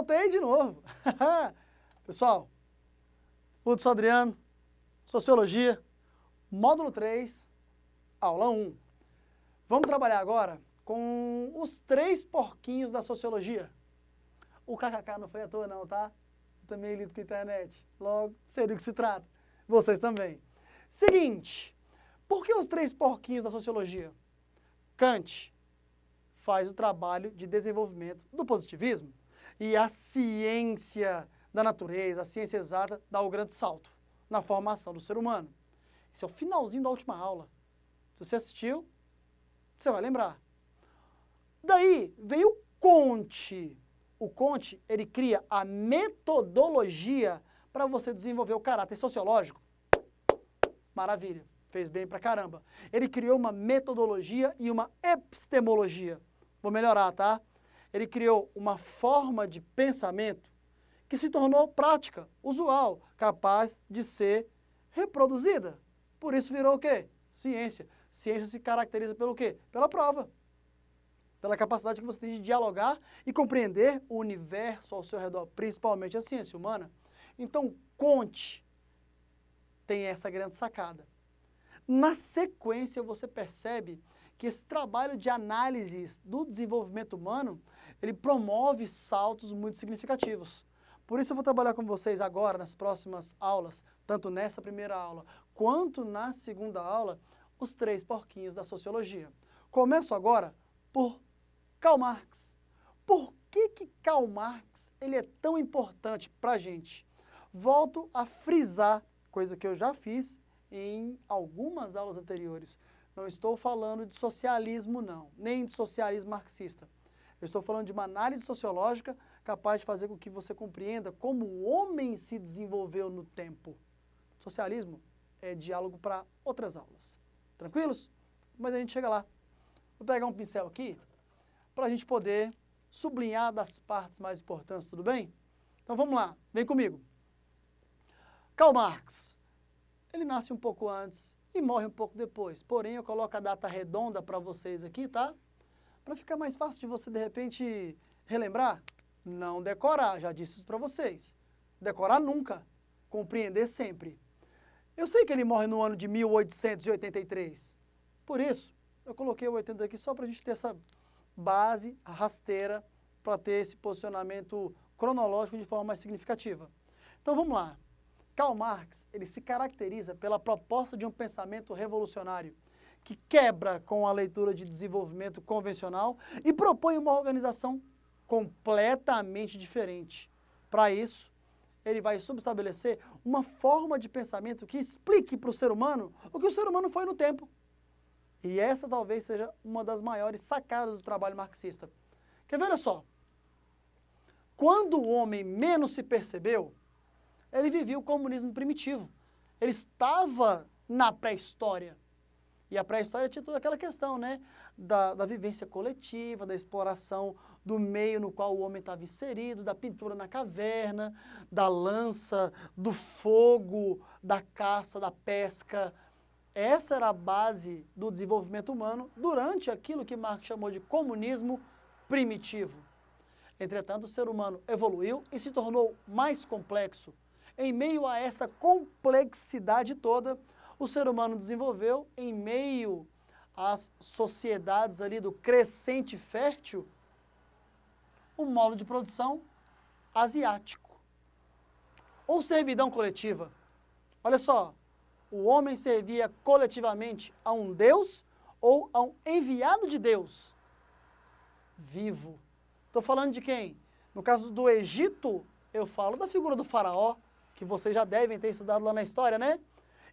Voltei de novo. Pessoal, Hudson Adriano, Sociologia, módulo 3, aula 1. Vamos trabalhar agora com os 3 porquinhos da Sociologia. O kkk não foi à toa não, tá? Eu também lido com a internet. Logo, sei do que se trata. Vocês também. Seguinte, por que os 3 porquinhos da Sociologia? Kant faz o trabalho de desenvolvimento do positivismo e a ciência da natureza, a ciência exata, dá o grande salto na formação do ser humano. Esse é o finalzinho da última aula. Se você assistiu, você vai lembrar. Daí veio o Comte. O Comte, ele cria a metodologia para você desenvolver o caráter sociológico. Maravilha, fez bem pra caramba. Ele criou uma metodologia e uma epistemologia. Vou melhorar, tá? Ele criou uma forma de pensamento que se tornou prática, usual, capaz de ser reproduzida. Por isso virou o quê? Ciência. Ciência se caracteriza pelo quê? Pela prova. Pela capacidade que você tem de dialogar e compreender o universo ao seu redor, principalmente a ciência humana. Então, Comte tem essa grande sacada. Na sequência, você percebe que esse trabalho de análise do desenvolvimento humano, ele promove saltos muito significativos. Por isso eu vou trabalhar com vocês agora, nas próximas aulas, tanto nessa primeira aula, quanto na segunda aula, os 3 porquinhos da Sociologia. Começo agora por Karl Marx. Por que Karl Marx ele é tão importante para a gente? Volto a frisar, coisa que eu já fiz em algumas aulas anteriores. Não estou falando de socialismo, não, nem de socialismo marxista. Eu estou falando de uma análise sociológica capaz de fazer com que você compreenda como o homem se desenvolveu no tempo. Socialismo é diálogo para outras aulas. Tranquilos? Mas a gente chega lá. Vou pegar um pincel aqui para a gente poder sublinhar das partes mais importantes, tudo bem? Então vamos lá, vem comigo. Karl Marx, ele nasce um pouco antes e morre um pouco depois. Porém, eu coloco a data redonda para vocês aqui, tá? Para ficar mais fácil de você, de repente, relembrar. Não decorar, já disse isso para vocês. Decorar nunca, compreender sempre. Eu sei que ele morre no ano de 1883. Por isso, eu coloquei o 80 aqui só para a gente ter essa base rasteira para ter esse posicionamento cronológico de forma mais significativa. Então vamos lá. Karl Marx, ele se caracteriza pela proposta de um pensamento revolucionário que quebra com a leitura de desenvolvimento convencional e propõe uma organização completamente diferente. Para isso, ele vai subestabelecer uma forma de pensamento que explique para o ser humano o que o ser humano foi no tempo. E essa talvez seja uma das maiores sacadas do trabalho marxista. Quer ver, olha só. Quando o homem menos se percebeu, ele vivia o comunismo primitivo. Ele estava na pré-história. E a pré-história tinha toda aquela questão, né? Da vivência coletiva, da exploração do meio no qual o homem estava inserido, da pintura na caverna, da lança, do fogo, da caça, da pesca. Essa era a base do desenvolvimento humano durante aquilo que Marx chamou de comunismo primitivo. Entretanto, o ser humano evoluiu e se tornou mais complexo. Em meio a essa complexidade toda, o ser humano desenvolveu, em meio às sociedades ali do crescente fértil, um modo de produção asiático. Ou servidão coletiva. Olha só, o homem servia coletivamente a um Deus ou a um enviado de Deus vivo. Estou falando de quem? No caso do Egito, eu falo da figura do faraó, que vocês já devem ter estudado lá na história, né?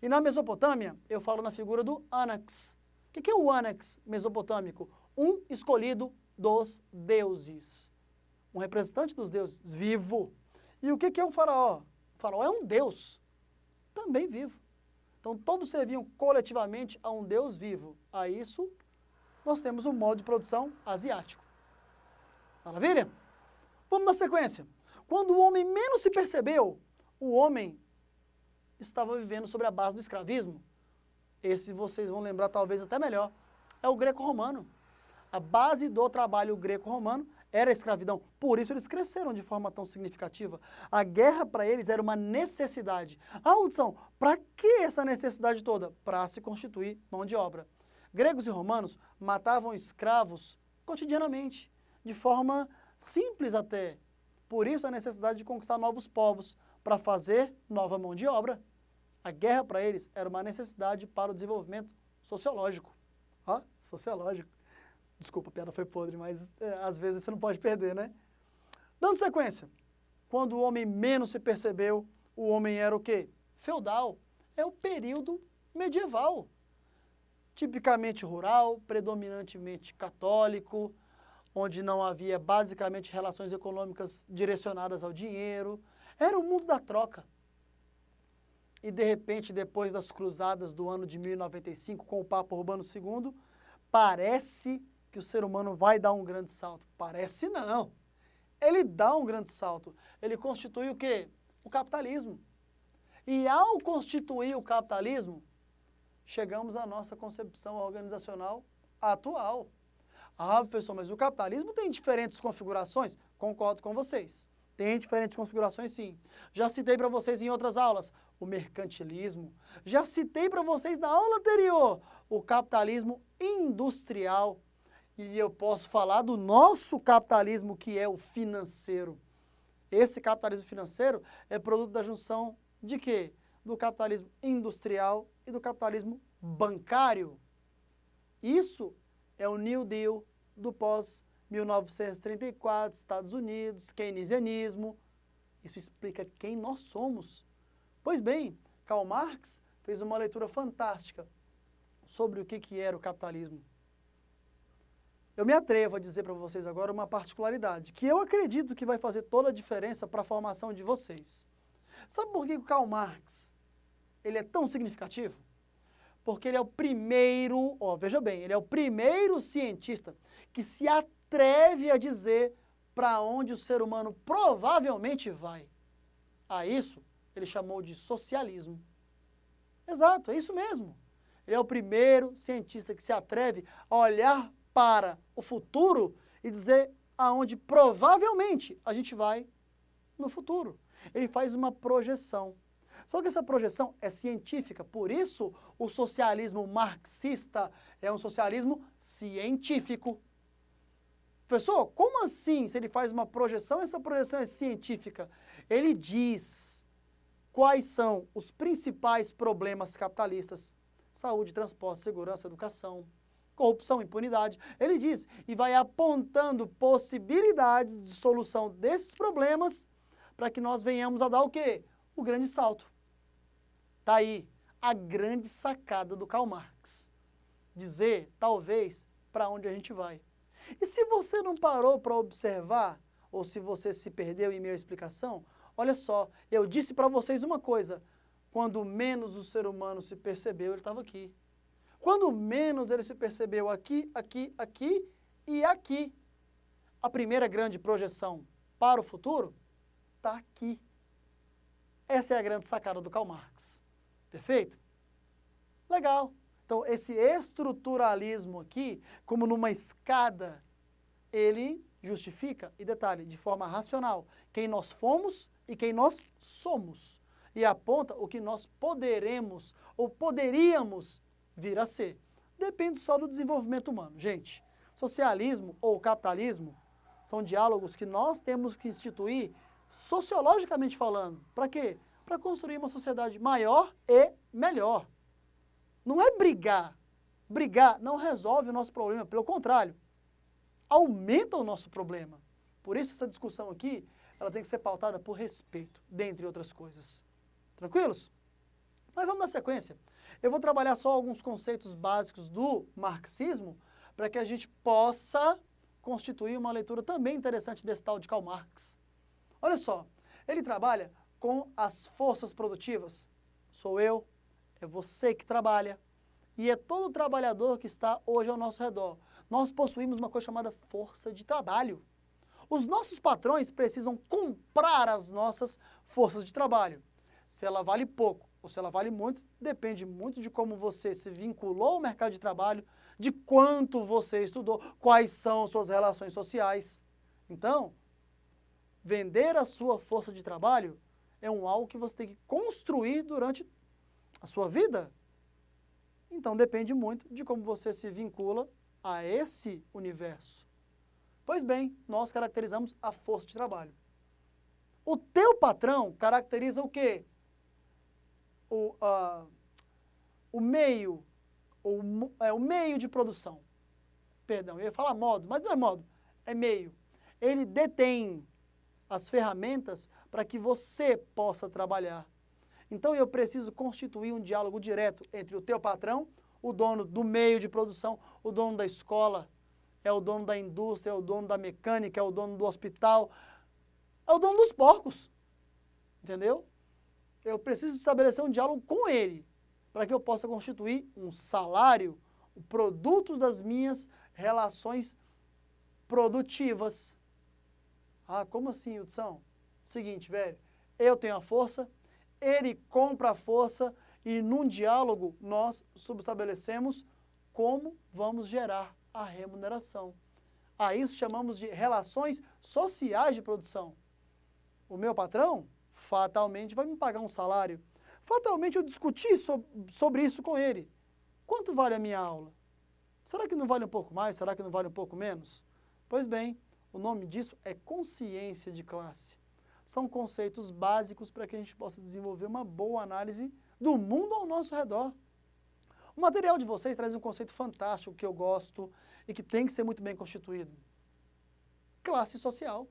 E na Mesopotâmia, eu falo na figura do Anax. O que é o Anax mesopotâmico? Um escolhido dos deuses. Um representante dos deuses, vivo. E o que é um faraó? O faraó é um deus, também vivo. Então, todos serviam coletivamente a um deus vivo. A isso, nós temos um modo de produção asiático. Maravilha? Vamos na sequência. Quando o homem menos se percebeu, o homem estava vivendo sobre a base do escravismo. Esse vocês vão lembrar talvez até melhor. É o greco-romano. A base do trabalho greco-romano era a escravidão. Por isso eles cresceram de forma tão significativa. A guerra para eles era uma necessidade. Ah, Hudson, para que essa necessidade toda? Para se constituir mão de obra. Gregos e romanos matavam escravos cotidianamente, de forma simples até. Por isso a necessidade de conquistar novos povos, para fazer nova mão de obra. A guerra para eles era uma necessidade para o desenvolvimento sociológico. Ó, sociológico. Desculpa, a piada foi podre, mas às vezes você não pode perder, né? Dando sequência, quando o homem menos se percebeu, o homem era o quê? Feudal. É o período medieval. Tipicamente rural, predominantemente católico, onde não havia basicamente relações econômicas direcionadas ao dinheiro. Era o mundo da troca. E de repente, depois das cruzadas do ano de 1095, com o Papa Urbano II, parece que o ser humano vai dar um grande salto. Parece não. Ele dá um grande salto. Ele constitui o quê? O capitalismo. E ao constituir o capitalismo, chegamos à nossa concepção organizacional atual. Ah, pessoal, mas o capitalismo tem diferentes configurações? Concordo com vocês. Tem diferentes configurações, sim. Já citei para vocês em outras aulas o mercantilismo. Já citei para vocês na aula anterior o capitalismo industrial. E eu posso falar do nosso capitalismo, que é o financeiro. Esse capitalismo financeiro é produto da junção de quê? Do capitalismo industrial e do capitalismo bancário. Isso é o New Deal do pós-1934, Estados Unidos, keynesianismo. Isso explica quem nós somos. Pois bem, Karl Marx fez uma leitura fantástica sobre o que era o capitalismo. Eu me atrevo a dizer para vocês agora uma particularidade, que eu acredito que vai fazer toda a diferença para a formação de vocês. Sabe por que o Karl Marx ele é tão significativo? Porque ele é o primeiro, veja bem, ele é o primeiro cientista que se atreve a dizer para onde o ser humano provavelmente vai. A isso ele chamou de socialismo. Exato, é isso mesmo. Ele é o primeiro cientista que se atreve a olhar para o futuro e dizer aonde provavelmente a gente vai no futuro. Ele faz uma projeção. Só que essa projeção é científica, por isso o socialismo marxista é um socialismo científico. Professor, como assim se ele faz uma projeção e essa projeção é científica? Ele diz quais são os principais problemas capitalistas: saúde, transporte, segurança, educação, corrupção, impunidade. Ele diz e vai apontando possibilidades de solução desses problemas para que nós venhamos a dar o quê? O grande salto. Está aí a grande sacada do Karl Marx. Dizer, talvez, para onde a gente vai. E se você não parou para observar, ou se você se perdeu em minha explicação, olha só, eu disse para vocês uma coisa: quando menos o ser humano se percebeu, ele estava aqui. Quando menos ele se percebeu aqui, aqui, aqui e aqui. A primeira grande projeção para o futuro está aqui. Essa é a grande sacada do Karl Marx. Perfeito? Legal. Então, esse estruturalismo aqui, como numa escada, ele justifica, e detalhe, de forma racional, quem nós fomos e quem nós somos. E aponta o que nós poderemos ou poderíamos vir a ser. Depende só do desenvolvimento humano. Gente, socialismo ou capitalismo são diálogos que nós temos que instituir sociologicamente falando. Para quê? Para construir uma sociedade maior e melhor. Não é brigar. Brigar não resolve o nosso problema, pelo contrário, aumenta o nosso problema. Por isso essa discussão aqui, ela tem que ser pautada por respeito, dentre outras coisas. Tranquilos? Mas vamos na sequência. Eu vou trabalhar só alguns conceitos básicos do marxismo para que a gente possa constituir uma leitura também interessante desse tal de Karl Marx. Olha só, ele trabalha com as forças produtivas. Sou eu, é você que trabalha e é todo trabalhador que está hoje ao nosso redor. Nós possuímos uma coisa chamada força de trabalho. Os nossos patrões precisam comprar as nossas forças de trabalho. Se ela vale pouco ou se ela vale muito, depende muito de como você se vinculou ao mercado de trabalho, de quanto você estudou, quais são suas relações sociais. Então, vender a sua força de trabalho é algo que você tem que construir durante a sua vida. Então, depende muito de como você se vincula a esse universo. Pois bem, nós caracterizamos a força de trabalho. O teu patrão caracteriza o quê? O meio, o meio de produção. Perdão, eu ia falar modo, mas não é modo, é meio. Ele detém as ferramentas para que você possa trabalhar. Então eu preciso constituir um diálogo direto entre o teu patrão, o dono do meio de produção, o dono da escola, é o dono da indústria, é o dono da mecânica, é o dono do hospital, é o dono dos porcos. Entendeu? Eu preciso estabelecer um diálogo com ele, para que eu possa constituir um salário, o produto das minhas relações produtivas. Ah, como assim, Hudson? Seguinte, velho, eu tenho a força, ele compra a força e num diálogo nós subestabelecemos como vamos gerar a remuneração. A isso chamamos de relações sociais de produção. O meu patrão fatalmente vai me pagar um salário. Fatalmente eu discuti sobre isso com ele. Quanto vale a minha aula? Será que não vale um pouco mais? Será que não vale um pouco menos? Pois bem, o nome disso é consciência de classe. São conceitos básicos para que a gente possa desenvolver uma boa análise do mundo ao nosso redor. O material de vocês traz um conceito fantástico que eu gosto e que tem que ser muito bem constituído. Classe social.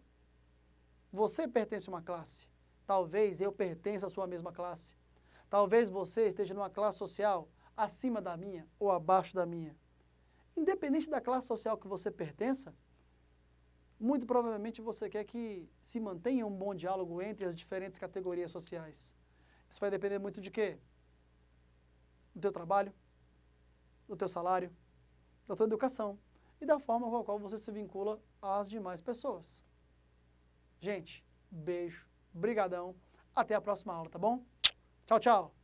Você pertence a uma classe. Talvez eu pertença à sua mesma classe. Talvez você esteja numa classe social acima da minha ou abaixo da minha. Independente da classe social que você pertença, muito provavelmente você quer que se mantenha um bom diálogo entre as diferentes categorias sociais. Isso vai depender muito de quê? Do teu trabalho, do teu salário, da tua educação e da forma com a qual você se vincula às demais pessoas. Gente, beijo, brigadão, até a próxima aula, tá bom? Tchau, tchau!